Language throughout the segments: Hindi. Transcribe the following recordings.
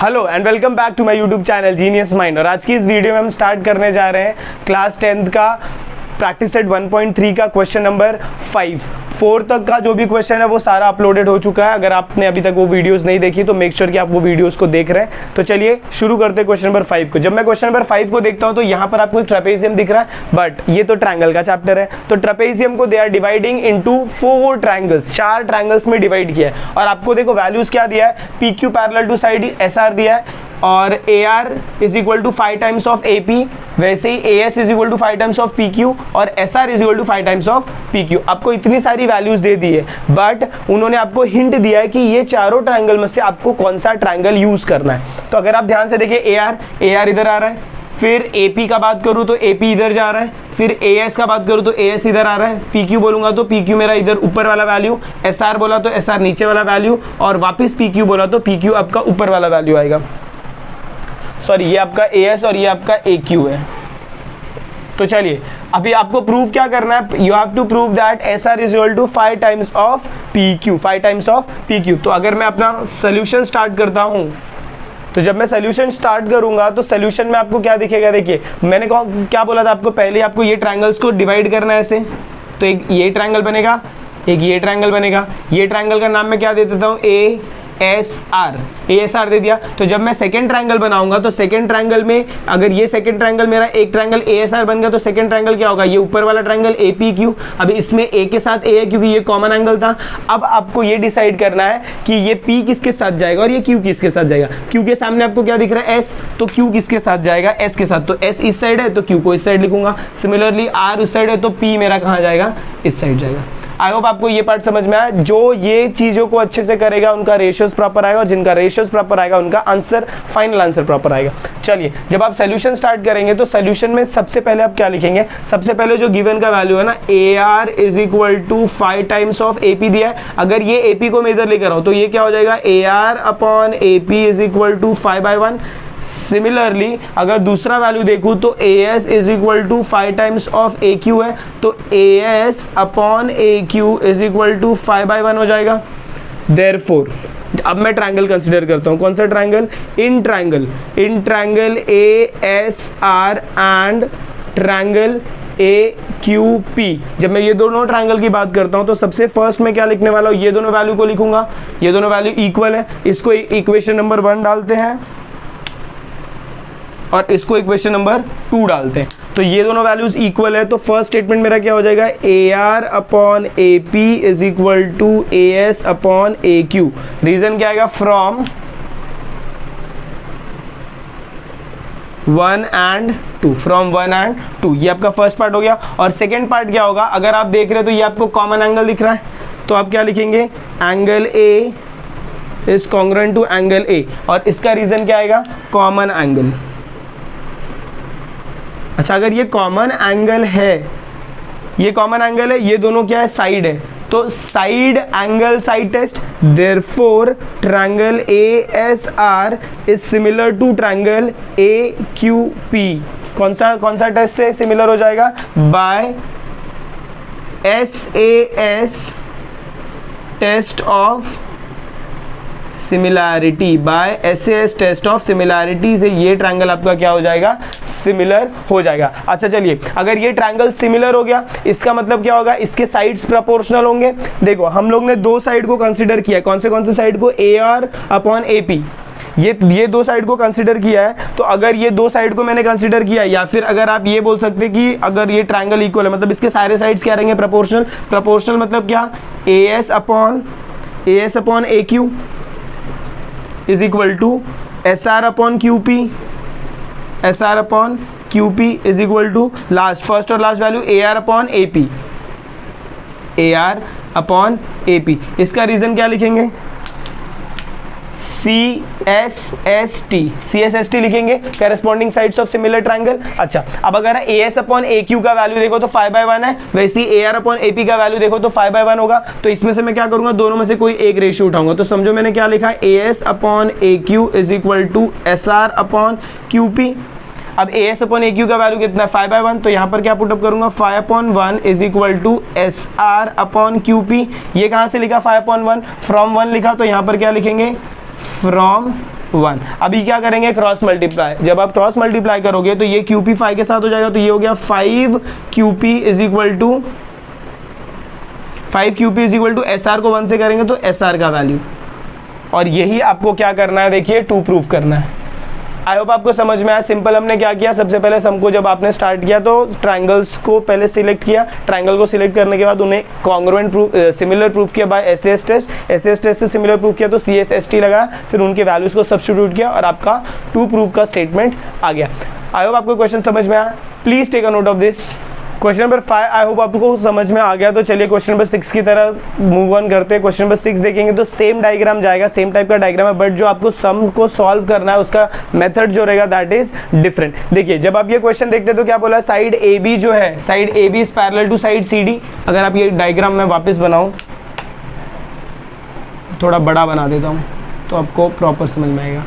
Hello and welcome back to my YouTube channel genius mind. और आज की इस वीडियो में हम स्टार्ट करने जा रहे हैं क्लास 10th का प्रैक्टिस सेट 1.3 का क्वेश्चन नंबर 4 तक का जो भी क्वेश्चन है वो सारा अपलोडेड हो चुका है। अगर आपने अभी तक वो वीडियोस नहीं देखी तो मेक श्योर कि आप वो वीडियोस को देख रहे हैं। तो चलिए शुरू करते हैं क्वेश्चन नंबर 5 को। जब मैं क्वेश्चन नंबर 5 को देखता हूं तो यहाँ पर आपको ट्रेपेजियम दिख रहा है, बट ये तो ट्रायंगल का चैप्टर है। तो ट्रेपेजियम को they are dividing into 4 triangles, 4 triangles में डिवाइड किया है। और आपको देखो वैल्यूज क्या दिया है, P Q parallel to side SR दिया है और A R is equal to 5 times of A P, वैसे ही A S is equal to 5 times of P Q और S R is equal to 5 times of P Q. आपको इतनी सारी वैल्यूज दे दी है, बट उन्होंने आपको हिंट दिया है कि ये चारों ट्रायंगल में से आपको कौन सा ट्रायंगल यूज करना है। तो अगर आप ध्यान से देखिए, ए आर इधर आ रहा है, फिर ए पी का बात करूँ तो ए पी इधर जा रहा है, फिर ए एस का बात करूँ तो ए एस इधर आ रहा है, पी क्यू बोलूंगा तो पी क्यू मेरा इधर ऊपर वाला वैल्यू, एस आर बोला तो एस आर नीचे वाला वैल्यू, और वापस पी क्यू बोला तो पी क्यू आपका ऊपर वाला वैल्यू आएगा। सॉरी, ये आपका ए एस और ये आपका ए क्यू है। तो चलिए अभी आपको प्रूव क्या करना है, you have to prove that S R is equal to 5 times of P Q, 5 times of P Q. तो अगर मैं अपना सोल्यूशन स्टार्ट करता हूं, तो जब मैं सोल्यूशन स्टार्ट करूंगा तो सोल्यूशन में आपको क्या दिखेगा, देखिए मैंने क्या बोला था आपको, पहले आपको ये ट्रायंगल्स को डिवाइड करना है ऐसे। तो एक ये ट्रायंगल बनेगा, एक ये ट्रायंगल बनेगा। ये ट्रायंगल का नाम मैं क्या दे देता हूँ, ए एस आर दे दिया। तो जब मैं सेकंड ट्रायंगल बनाऊंगा तो सेकंड ट्रायंगल में अगर ये सेकंड ट्रायंगल मेरा एक ट्रायंगल ए एस आर बन गया तो सेकंड ट्रायंगल क्या होगा, ये ऊपर वाला ट्रायंगल ए पी क्यू। अब इसमें ए के साथ ए है क्योंकि ये कॉमन एंगल था। अब आपको ये डिसाइड करना है कि ये पी किसके साथ जाएगा और ये क्यू किसके साथ जाएगा। क्यू के सामने आपको क्या दिख रहा है, एस, तो क्यू किसके साथ जाएगा, एस के साथ। तो एस इस साइड है तो क्यू को इस साइड लिखूंगा। सिमिलरली आर उस साइड है तो पी मेरा कहाँ जाएगा, इस साइड जाएगा। आई होप आपको ये पार्ट समझ में आया। जो ये चीजों को अच्छे से करेगा उनका रेशियोज प्रॉपर आएगा, और जिनका रेशियोज प्रॉपर आएगा उनका आंसर, फाइनल आंसर प्रॉपर आएगा। चलिए जब आप सोल्यूशन स्टार्ट करेंगे तो सोल्यूशन में सबसे पहले आप क्या लिखेंगे, सबसे पहले जो गिवन का वैल्यू है ना, A R is equal to 5 times of A P दिया है। अगर ये ए पी को मैं इधर लेकर आऊं तो ये क्या हो जाएगा, A R upon A P is equal to 5/1। Similarly अगर दूसरा वैल्यू देखूं तो A S is equal to 5 times of A Q है, तो A S upon A Q is equal to 5/1 हो जाएगा। देयरफॉर अब मैं ट्रायंगल कंसीडर करता हूं, कौन सा triangle, in triangle A S are and triangle A Q P. जब मैं ये दोनों ट्रायंगल की बात करता हूं तो सबसे फर्स्ट में क्या लिखने वाला हूं, ये दोनों वैल्यू को लिखूंगा। ये दोनों वैल्यू इक्वल है, इसको इक्वेशन नंबर 1 डालते हैं और इसको इक्वेशन नंबर 2 डालते हैं। तो ये दोनों वैल्यूज इक्वल है, तो फर्स्ट स्टेटमेंट मेरा क्या हो जाएगा, A R upon A P is equal to A S upon A Q. Reason क्या आएगा, फ्रॉम 1 and 2, फ्रॉम 1 and 2। ये आपका फर्स्ट पार्ट हो गया। और सेकेंड पार्ट क्या होगा, अगर आप देख रहे हो तो ये आपको कॉमन एंगल दिख रहा है, तो आप क्या लिखेंगे, angle A is congruent to angle A, और इसका रीजन क्या आएगा, कॉमन एंगल। अच्छा, अगर ये कॉमन एंगल है, ये कॉमन एंगल है, ये दोनों क्या है, साइड है, तो side angle side test. Therefore triangle A S R is similar to triangle A Q P. कौन सा टेस्ट से सिमिलर हो जाएगा, by S A S test of similarity, by S S test of similarity से ये ट्रायंगल आपका क्या हो जाएगा, सिमिलर हो जाएगा। अच्छा चलिए, अगर ये ट्रायंगल सिमिलर हो गया इसका मतलब क्या होगा, इसके साइड्स प्रोपोर्शनल होंगे। देखो हम लोग ने 2 साइड को कंसीडर किया, कौन से साइड को, ए आर अपॉन ए पी। ये 2 साइड को कंसीडर किया है। तो अगर ये 2 साइड को मैंने कंसीडर किया, या फिर अगर आप ये बोल सकते कि अगर ये ट्रायंगल इक्वल है मतलब इसके सारे साइड्स क्या रहेंगे, प्रोपोर्शनल मतलब क्या, A S upon A Q is equal to S R upon Q P, S R upon Q P is equal to first और last value A R upon A P, A R upon A P. इसका रीजन क्या लिखेंगे, सी एस एस टी लिखेंगे, corresponding sides of similar triangle. अच्छा, अब अगर A S upon A Q का वैल्यू देखो तो 5/1 है, वैसे ही ए आर अपॉन ए पी का वैल्यू देखो तो 5/1 होगा। तो इसमें से मैं क्या करूंगा, दोनों में से कोई एक रेशियो उठाऊंगा। तो समझो मैंने क्या लिखा, A S upon A Q is equal to S R upon Q P. अब A S upon A Q का वैल्यू कितना है, 5/1, तो यहाँ पर क्या पुटअप करूंगा, 5/1 is equal to S R upon Q P. ये कहाँ से लिखा 5/1, फ्रॉम 1 लिखा, तो यहाँ पर क्या लिखेंगे, फ्रॉम 1। अभी क्या करेंगे, क्रॉस मल्टीप्लाई। जब आप क्रॉस मल्टीप्लाई करोगे तो ये QP 5 के साथ हो जाएगा, तो ये हो गया 5QP is equal to 5QP is equal to SR को 1 से करेंगे तो SR का वैल्यू, और यही आपको क्या करना है, देखिए 2 प्रूव करना है। आई होप आपको समझ में आया। सिंपल हमने क्या किया, सबसे पहले सम को जब आपने स्टार्ट किया तो ट्रायंगल्स को पहले सिलेक्ट किया, ट्रायंगल को सिलेक्ट करने के बाद उन्हें कॉन्ग्रुएंट प्रूफ सिमिलर प्रूफ किया by SAS test, SAS test से सिमिलर प्रूफ किया तो CSST लगा, फिर उनके वैल्यूज को सब्स्टिट्यूट किया और आपका 2 प्रूफ का स्टेटमेंट आ गया। आई होप आपको क्वेश्चन समझ में आया। Please take a note of this. Question number 5 I hope आपको समझ में आ गया। तो चलिए क्वेश्चन नंबर 6 की तरह मूव ऑन करते हैं। क्वेश्चन नंबर 6 देखेंगे तो सेम डायग्राम जाएगा, सेम टाइप का डायग्राम है, बट जो आपको सम को सॉल्व करना है उसका मेथड जो रहेगा दैट इज डिफरेंट। देखिए जब आप ये क्वेश्चन देखते हैं तो क्या बोला है, साइड AB जो है, side AB is parallel to side CD। अगर आप ये डायग्राम में वापस बनाऊं, थोड़ा बड़ा बना देता हूं तो आपको प्रॉपर समझ में आएगा।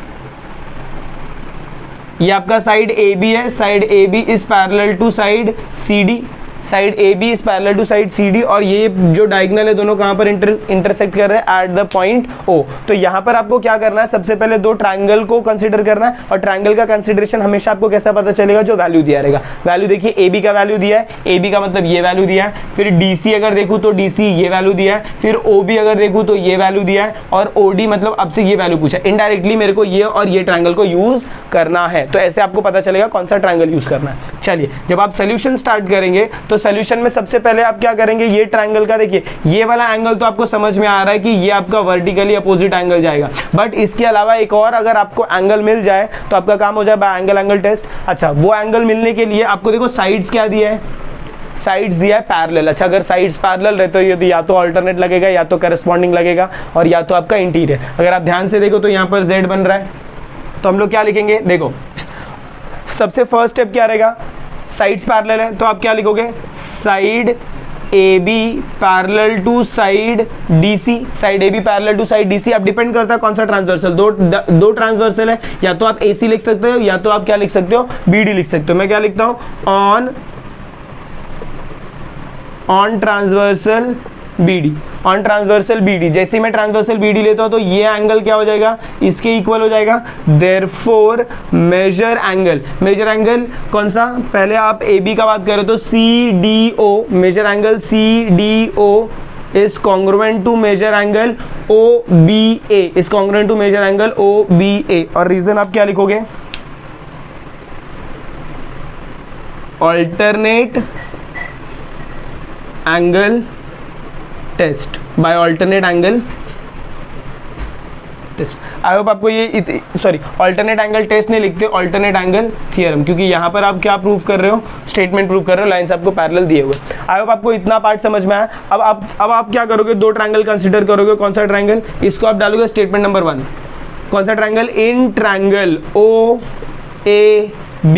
ये आपका साइड AB है, side AB is parallel to side CD, side AB is parallel to side CD, और ये जो डायगोनल है दोनों कहां पर इंटरसेक्ट कर रहे हैं, एट द पॉइंट O। तो यहां पर आपको क्या करना है, सबसे पहले 2 ट्रायंगल को कंसीडर करना है, और ट्रायंगल का कंसीडरेशन हमेशा आपको कैसा पता चलेगा, जो वैल्यू दिया रहेगा। वैल्यू देखिए AB का वैल्यू दिया है, AB का मतलब ये वैल्यू दिया है, फिर DC अगर देखूं तो DC ये वैल्यू दिया है, फिर OB अगर देखूं तो ये वैल्यू दिया है, और OD मतलब अब से ये वैल्यू पूछा। इनडायरेक्टली मेरे को ये और ये ट्रायंगल को यूज करना है, तो ऐसे आपको पता चलेगा कौन सा ट्रायंगल यूज करना है। चलिए जब आप सोल्यूशन स्टार्ट करेंगे तो सोल्यूशन में सबसे पहले आप क्या करेंगे, ये ट्रायंगल का देखिए ये वाला एंगल तो आपको समझ में आ रहा है कि ये आपका वर्टिकली अपोजिट एंगल जाएगा, बट इसके अलावा एक और अगर आपको एंगल मिल जाए तो आपका काम हो जाए बाय एंगल टेस्ट। अच्छा, वो एंगल मिलने के लिए आपको देखो साइड्स क्या दिया है, साइड्स दिया है पैरेलल। अच्छा, अगर साइड्स पैरेलल रहे तो ये तो या तो अल्टरनेट लगेगा या तो करस्पॉन्डिंग लगेगा, और या तो आपका इंटीरियर। अगर आप ध्यान से देखो तो यहाँ पर Z बन रहा है, तो हम लोग क्या लिखेंगे, देखो सबसे फर्स्ट स्टेप क्या रहेगा, साइड्स पैरेलल है तो आप क्या लिखोगे, side AB parallel to side DC, side AB parallel to side DC। अब डिपेंड करता है कौन सा ट्रांसवर्सल, दो ट्रांसवर्सल है, या तो आप AC लिख सकते हो या तो आप क्या लिख सकते हो, BD लिख सकते हो। मैं क्या लिखता हूं, on transversal BD, on transversal BD। जैसे ही मैं ट्रांसवर्सल BD लेता हूं तो ये एंगल क्या हो जाएगा, इसके इक्वल हो जाएगा। देयरफॉर मेजर एंगल कौन सा, पहले आप AB का बात करें तो CDO, measure angle CDO is congruent to measure angle OBA, is congruent to measure angle OBA। और रीजन आप क्या लिखोगे, alternate angle test, by alternate angle test. I hope आपको ये ऑल्टरनेट एंगल टेस्ट नहीं लिखते, ऑल्टरनेट एंगल थियरम, क्योंकि यहाँ पर आप क्या प्रूव कर रहे हो, स्टेटमेंट प्रूव कर रहे हो, लाइंस आपको पैरेलल दिए हुए। आई होप आपको इतना पार्ट समझ में आया। अब आप क्या करोगे, 2 ट्रायंगल कंसीडर करोगे। कौन सा ट्रायंगल, इसको आप डालोगे स्टेटमेंट नंबर 1। कौन सा triangle, in triangle OAB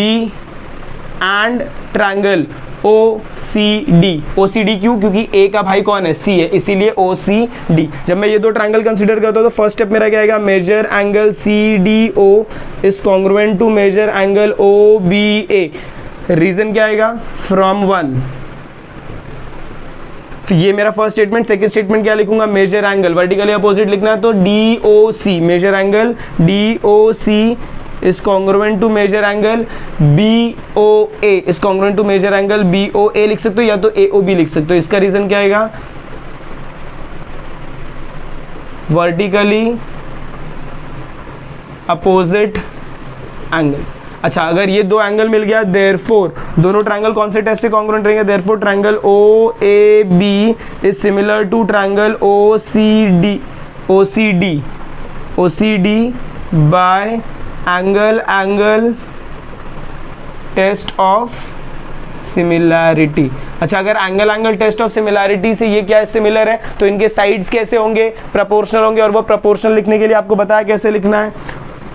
and triangle OCD क्यों, क्योंकि A का भाई कौन है, C है, इसीलिए OCD। जब मैं ये 2 ट्रायंगल कंसीडर करता हूँ तो फर्स्ट स्टेप मेरा क्या आएगा, measure angle CDO is congruent to measure angle OBA। Reason क्या आएगा, फ्रॉम 1। ये मेरा फर्स्ट स्टेटमेंट। सेकंड स्टेटमेंट क्या लिखूंगा, मेजर एंगल वर्टिकली अपोजिट लिखना है तो DOC, measure angle DOC is congruent to measure angle BOA, is congruent to measure angle BOA लिख सकते हो, या तो AOB लिख सकते हो। इसका रीजन क्या आएगा, वर्टिकली अपोजिट एंगल। अच्छा, अगर ये 2 एंगल मिल गया, देयरफॉर दोनों ट्रायंगल कौन से टेस्ट से कॉन्ग्रुएंट रहेंगे, therefore triangle OAB is similar to triangle OCD by angle test of similarity. अच्छा, अगर एंगल टेस्ट ऑफ सिमिलैरिटी से ये क्या है, सिमिलर है, तो इनके साइड्स कैसे होंगे, प्रोपोर्शनल होंगे, और वो प्रोपोर्शनल लिखने के लिए आपको बताया कैसे लिखना है,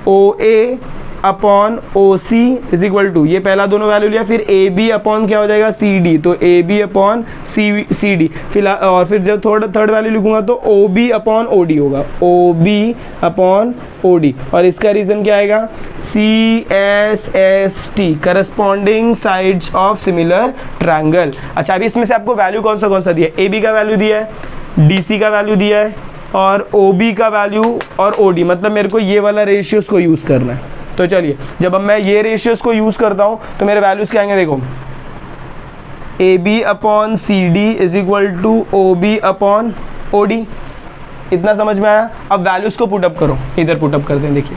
OA upon OC is equal to, ये पहला दोनों वैल्यू लिया, फिर AB अपॉन क्या हो जाएगा, CD, तो AB अपॉन CD फिलहाल, और फिर जब थर्ड वैल्यू लिखूंगा तो OB अपॉन OD होगा, OB अपॉन OD। और इसका रीजन क्या आएगा, CSST, corresponding sides of similar triangle. अच्छा, अभी इसमें से आपको वैल्यू कौन सा दिया है, AB का वैल्यू दिया है, DC का वैल्यू दिया है, और OB का वैल्यू और OD, मतलब मेरे को ये वाला रेशियोज को यूज़ करना है। तो चलिए, जब अब मैं ये रेशियोज को यूज़ करता हूँ तो मेरे वैल्यूज़ क्या आएंगे, देखो AB upon CD is equal to OB upon OD। इतना समझ में आया? अब वैल्यूज़ को पुटअप करो, इधर पुटअप करते हैं। देखिए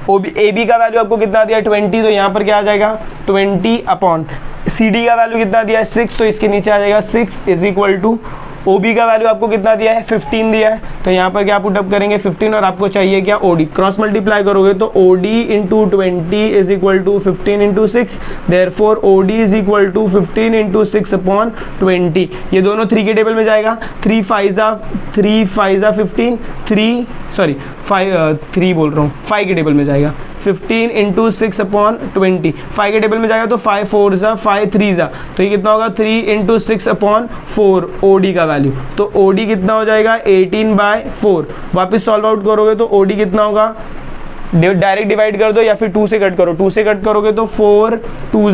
AB का वैल्यू आपको कितना दिया है 20, तो यहाँ पर क्या आ जाएगा 20 अपॉन CD का वैल्यू कितना दिया है 6, तो इसके नीचे आ जाएगा 6 इज इक्वल टू OB का वैल्यू आपको कितना दिया है 15 दिया है, तो यहाँ पर क्या पुटअप करेंगे 15, और आपको चाहिए क्या OD। क्रॉस मल्टीप्लाई करोगे तो OD into 20 is equal to 15 into 6, therefore OD is equal to 15 into 6 upon 20। ये दोनों 3 के टेबल में जाएगा, 3 5 जा 15, 3 बोल रहा हूँ 5 के टेबल में जाएगा, 15 इंटू 6 अपॉन 20। 5 के टेबल में जाएगा तो 5 4 जा 5 3 जा, तो ये कितना होगा 3 इंटू 6 अपॉन 4 OD का वैल्यू। तो OD कितना हो जाएगा 18/4। वापस सॉल्व आउट करोगे तो OD कितना होगा, डायरेक्ट डिवाइड कर दो या फिर 2 से कट करो। 2 से कट करोगे तो 2 2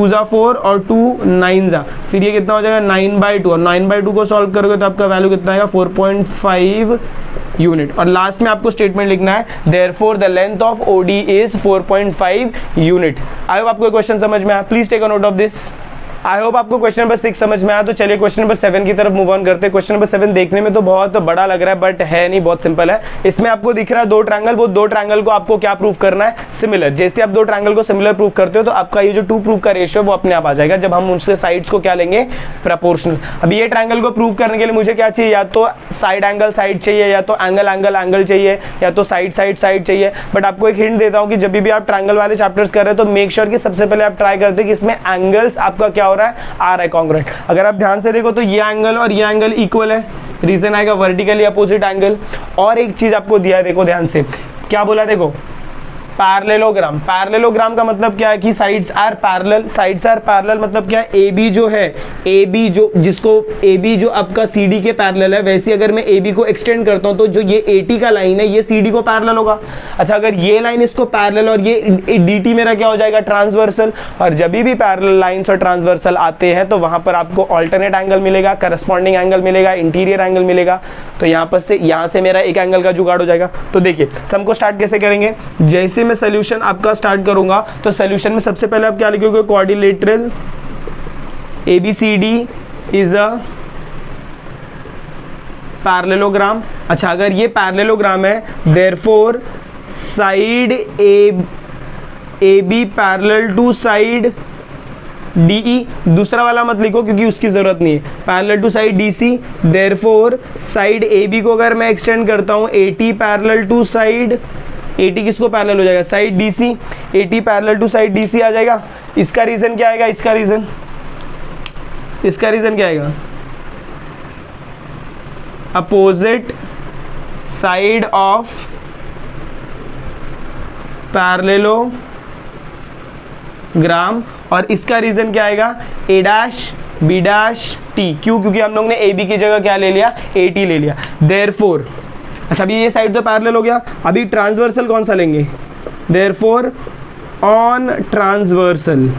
जा 4 और 2 9 जा, फिर ये कितना हो जाएगा 9/2, और 9/2 को सॉल्व करोगे तो आपका वैल्यू कितना आएगा 4.5 यूनिट। और लास्ट में आपको स्टेटमेंट लिखना है therefore the length of OD is 4.5 unit. I hope आपको क्वेश्चन समझ में आया। Please take a note of this. I hope आपको क्वेश्चन नंबर 6 समझ में आया। तो चलिए क्वेश्चन नंबर 7 की तरफ मूव ऑन करते हैं। क्वेश्चन नंबर 7 देखने में तो बहुत बड़ा लग रहा है, बट है नहीं, बहुत सिंपल है। इसमें आपको दिख रहा है 2 ट्रायंगल, वो 2 ट्रायंगल को आपको क्या प्रूव करना है, सिमिलर। जैसे आप 2 ट्रायंगल को सिमिलर प्रूव करते हो तो आपका ये जो 2 प्रूव का रेशियो वो अपने आप आ जाएगा, जब हम उनसे साइड्स को क्या लेंगे, प्रोपोर्शनल। अब ये ट्रायंगल को प्रूव करने के लिए मुझे क्या चाहिए, या तो साइड एंगल साइड चाहिए, या तो एंगल एंगल एंगल चाहिए, या तो साइड साइड साइड चाहिए। बट आपको एक हिंट देता हूँ कि जब भी आप ट्रायंगल वाले चैप्टर्स कर रहे हैं तो मेक श्योर कि सबसे पहले आप ट्राई करते हैं कि इसमें एंगल्स आपका क्या हो रहा है, आ रहा है कॉन्ग्रुएंट। अगर आप ध्यान से देखो तो ये एंगल और ये एंगल इक्वल है, रीजन आएगा वर्टिकली अपोजिट एंगल। और एक चीज आपको दिया है, देखो ध्यान से क्या बोला, देखो पैरेललोग्राम। पैरेललोग्राम का मतलब क्या है कि sides are parallel. Sides are parallel मतलब क्या है, AB जो है, AB जो जिसको AB जो आपका CD के पैरेलल है, वैसे अगर मैं AB को एक्सटेंड करता हूं तो जो ये AT का लाइन है ये CD को पैरेलल होगा। अच्छा, अगर ये लाइन इसको पैरेलल और ये DT मेरा क्या हो जाएगा, ट्रांसवर्सल। और जब भी पैरेलल लाइंस और ट्रांसवर्सल आते हैं तो वहां पर आपको ऑल्टरनेट एंगल मिलेगा, करस्पॉन्डिंग एंगल मिलेगा, इंटीरियर एंगल मिलेगा। तो यहाँ से मेरा एक एंगल का जुगाड़ हो जाएगा। तो देखिए सम को स्टार्ट कैसे करेंगे, जैसे मैं सॉल्यूशन आपका स्टार्ट करूंगा तो सॉल्यूशन में सबसे पहले आप क्या लिखोगे, quadrilateral ABCD is a parallelogram. अच्छा, अगर ये पैरेललोग्राम है therefore side AB parallel to side DE। दूसरा वाला मत लिखो क्योंकि उसकी जरूरत नहीं है, parallel to side DC। Therefore side AB को अगर मैं एक्सटेंड करता हूं AT parallel to side, AT किसको पैरेलल हो जाएगा, side DC। AT parallel to side DC आ जाएगा। इसका रीजन क्या आएगा, इसका रीजन क्या आएगा, अपोजिट साइड ऑफ पैरेललोग्राम। और इसका रीजन क्या आएगा, A', B', T। क्यों, क्योंकि हम लोग ने AB की जगह क्या ले लिया, AT ले लिया। देयरफॉर अच्छा, अभी ये साइड तो पैरेलल हो गया, अभी ट्रांसवर्सल कौन सा लेंगे, देयरफॉर ऑन ट्रांसवर्सल।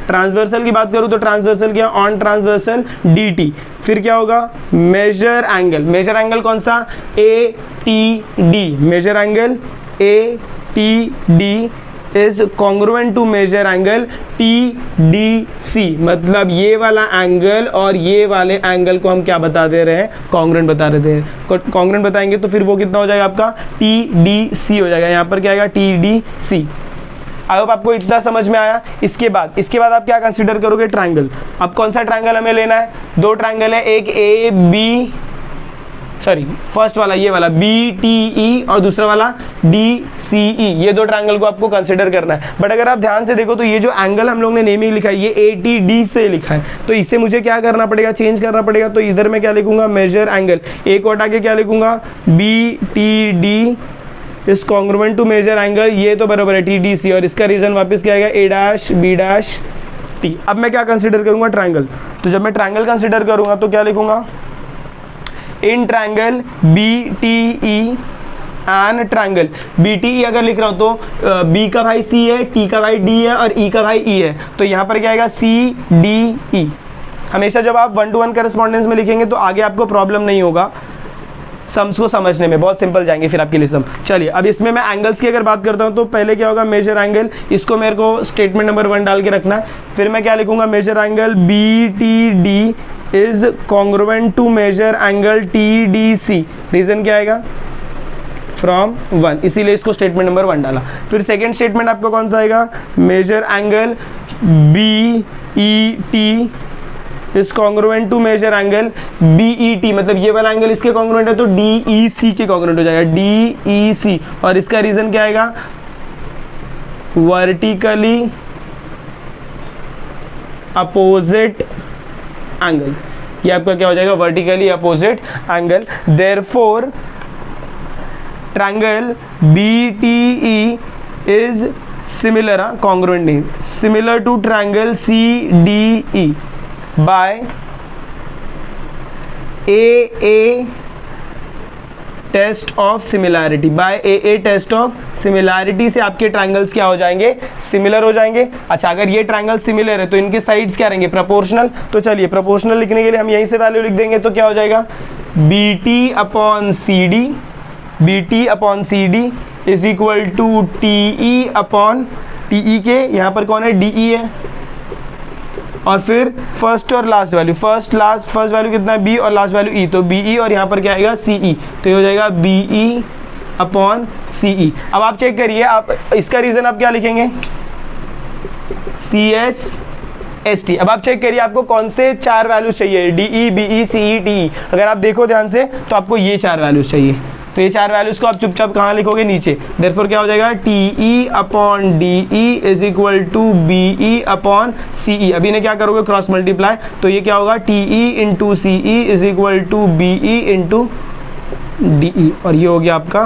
ट्रांसवर्सल की बात करूं तो ट्रांसवर्सल क्या, ऑन ट्रांसवर्सल DT। फिर क्या होगा, मेजर एंगल। मेजर एंगल कौन सा, ATD। Measure angle ATD is congruent to measure angle TDC। मतलब ये वाला एंगल और ये वाले एंगल को हम क्या बता दे रहे हैं, कॉन्ग्रुएंट बता रहे थे। कॉन्ग्रुएंट बताएंगे तो फिर वो कितना हो जाएगा आपका, TDC हो जाएगा। यहाँ पर क्या आएगा, TDC। आई होप आपको इतना समझ में आया। इसके बाद आप क्या कंसीडर करोगे, ट्रायंगल। अब कौन सा ट्रायंगल हमें लेना है, 2 ट्रायंगल है, एक फर्स्ट वाला ये वाला BTE और दूसरा वाला DCE। ये 2 ट्रायंगल को आपको कंसीडर करना है। बट अगर आप ध्यान से देखो तो ये जो एंगल हम लोग ने नेमिंग लिखा है ये ATD से लिखा है, तो इससे मुझे क्या करना पड़ेगा, चेंज करना पड़ेगा। तो इधर मैं क्या लिखूंगा, मेजर एंगल। एक और आगे क्या लिखूंगा, BTD is congruent to measure angle, ये तो बराबर है TDC। और इसका रीजन वापस क्या आएगा, A', B', T। अब मैं क्या कंसीडर करूंगा, ट्रायंगल। तो जब मैं ट्रायंगल कंसीडर करूंगा तो क्या लिखूंगा, in triangle BTE and triangle. BTE अगर लिख रहा हूं तो B का भाई C है, T का भाई D है और E का भाई E है। तो यहाँ पर क्या आएगा, CDE। हमेशा जब आप 1-to-1 करस्पॉन्डेंस में लिखेंगे तो आगे आपको प्रॉब्लम नहीं होगा सम्स को समझने में, बहुत सिंपल जाएंगे फिर आपके लिए सम। चलिए अब इसमें मैं एंगल्स की अगर बात करता हूँ तो पहले क्या होगा, मेजर एंगल, इसको मेरे को स्टेटमेंट नंबर 1 डाल के रखना है। फिर मैं क्या लिखूंगा, measure angle BTD is congruent to measure angle TDC। Reason क्या आएगा, फ्रॉम 1, इसीलिए इसको स्टेटमेंट नंबर 1 डाला। फिर सेकेंड स्टेटमेंट आपका कौन सा आएगा, measure angle BET is congruent to measure angle BET, मतलब ये वाला एंगल इसके कॉन्ग्रुएंट है तो DEC के कॉन्ग्रुएंट हो जाएगा, DEC। और इसका रीजन क्या आएगा, वर्टिकली अपोजिट एंगल, ये आपका क्या हो जाएगा, vertically opposite angle. Therefore triangle BTE is similar, congruent नहीं, similar to triangle CDE by AA test of similarity, by AA test of similarity से आपके ट्रायंगल्स क्या हो जाएंगे, सिमिलर हो जाएंगे। अच्छा, अगर ये ट्रायंगल सिमिलर है तो इनके साइड्स क्या रहेंगे, प्रोपोर्शनल। तो चलिए प्रोपोर्शनल लिखने के लिए हम यहीं से वैल्यू लिख देंगे, तो क्या हो जाएगा, BT upon CD is equal to TE upon TE के, यहाँ पर कौन है, DE है, और फिर फर्स्ट और लास्ट वैल्यू, फर्स्ट वैल्यू कितना है, B, और लास्ट वैल्यू E, तो BE, और यहाँ पर क्या आएगा, CE, तो ये हो जाएगा BE अपॉन CE। अब आप चेक करिए, आप इसका रीजन आप क्या लिखेंगे, CSST। अब आप चेक करिए आपको कौन से 4 वैल्यूज चाहिए, DE, BE, CE, TE। अगर आप देखो ध्यान से तो आपको ये 4 वैल्यूज चाहिए, तो ये 4 वैल्यूज को आप चुपचाप कहाँ लिखोगे, नीचे। देयरफॉर क्या हो जाएगा, TE upon DE is equal to BE upon CE। अभी ने क्या करोगे, क्रॉस मल्टीप्लाई, तो ये क्या होगा, TE into CE is equal to BE into DE, और ये हो गया आपका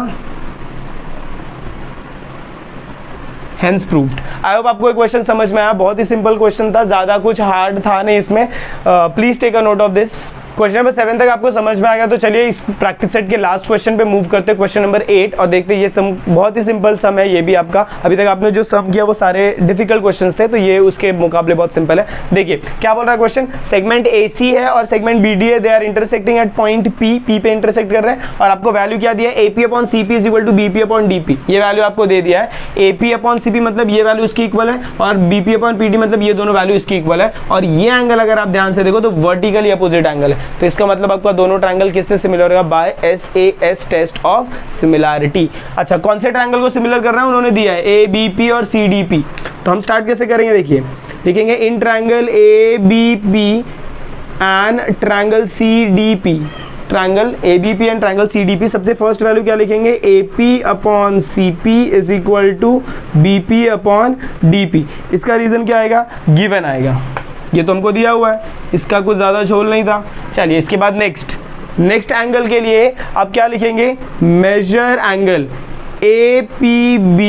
हेंस प्रूव्ड। आई होप आपको एक क्वेश्चन समझ में आया, बहुत ही सिंपल क्वेश्चन था, ज़्यादा कुछ हार्ड था नहीं इसमें। Please take a note of this. Question number 7 तक आपको समझ में आ गया, तो चलिए इस प्रैक्टिस सेट के लास्ट क्वेश्चन पे मूव करते हैं, क्वेश्चन नंबर 8, और देखते हैं ये सम बहुत ही सिंपल सम है ये भी आपका। अभी तक आपने जो सम किया वो सारे डिफिकल्ट क्वेश्चंस थे, तो ये उसके मुकाबले बहुत सिंपल है। देखिए क्या बोल रहा है क्वेश्चन, सेगमेंट AC है और सेगमेंट BD है, they are intersecting at point P पे इंटरसेक्ट कर रहे हैं, और आपको वैल्यू क्या दिया है, AP upon CP is equal to BP upon DP। ये वैल्यू आपको दे दिया है, AP अपॉन CP मतलब ये वैल्यू इसकी इक्वल है, और BP अपॉन PD मतलब ये दोनों वैल्यू इसकी इक्वल है, और ये एंगल अगर आप ध्यान से देखो तो वर्टिकली अपोजिट एंगल है, तो इसका मतलब आपका दोनों ट्रायंगल किससे सिमिलर होगा, by SAS test of similarity. अच्छा, कौन से ट्रायंगल को सिमिलर कर रहा है, उन्होंने दिया है ABP और CDP। तो हम स्टार्ट कैसे करेंगे, देखिए लिखेंगे in triangle ABP and triangle CDP, triangle ABP and triangle CDP। सबसे फर्स्ट वैल्यू क्या लिखेंगे, AP upon CP is equal to BP upon DP। इसका रीजन क्या आएगा, गिवन आएगा, ये तो हमको दिया हुआ है, इसका कुछ ज़्यादा झोल नहीं था। चलिए इसके बाद नेक्स्ट एंगल के लिए आप क्या लिखेंगे, measure angle APB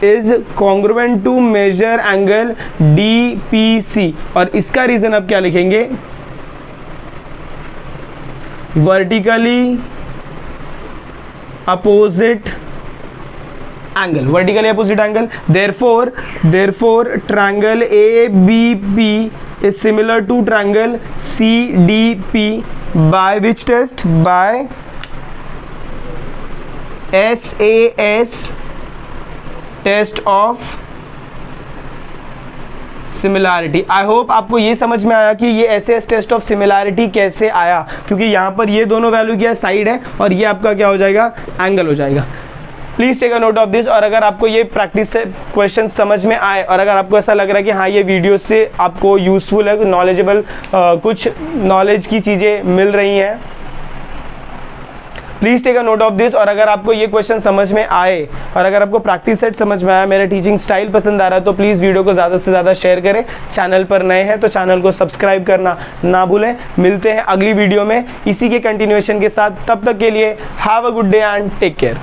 is congruent to measure angle DPC, और इसका रीजन आप क्या लिखेंगे, vertically opposite angle, vertically opposite angle. Therefore triangle ABP is similar to triangle CDP by which test, by SAS test of similarity. I hope आपको ये समझ में आया कि ये SAS टेस्ट ऑफ सिमिलैरिटी कैसे आया, क्योंकि यहाँ पर ये दोनों वैल्यू क्या साइड है और ये आपका क्या हो जाएगा, एंगल हो जाएगा। Please take a note of this. और अगर आपको ये प्रैक्टिस से क्वेश्चन समझ में आए और अगर आपको ऐसा लग रहा है कि हाँ ये वीडियो से आपको यूज़फुल है, नॉलेजेबल कुछ नॉलेज की चीज़ें मिल रही हैं, please take a note of this. और अगर आपको ये क्वेश्चन समझ में आए और अगर आपको प्रैक्टिस सेट समझ में आया, मेरा टीचिंग स्टाइल पसंद आ रहा है, तो प्लीज़ वीडियो को ज़्यादा से ज़्यादा शेयर करें। चैनल पर नए हैं तो चैनल को सब्सक्राइब करना ना भूलें। मिलते हैं अगली वीडियो में इसी के कंटिन्यूएशन के साथ। तब तक के लिए have a good day and take care.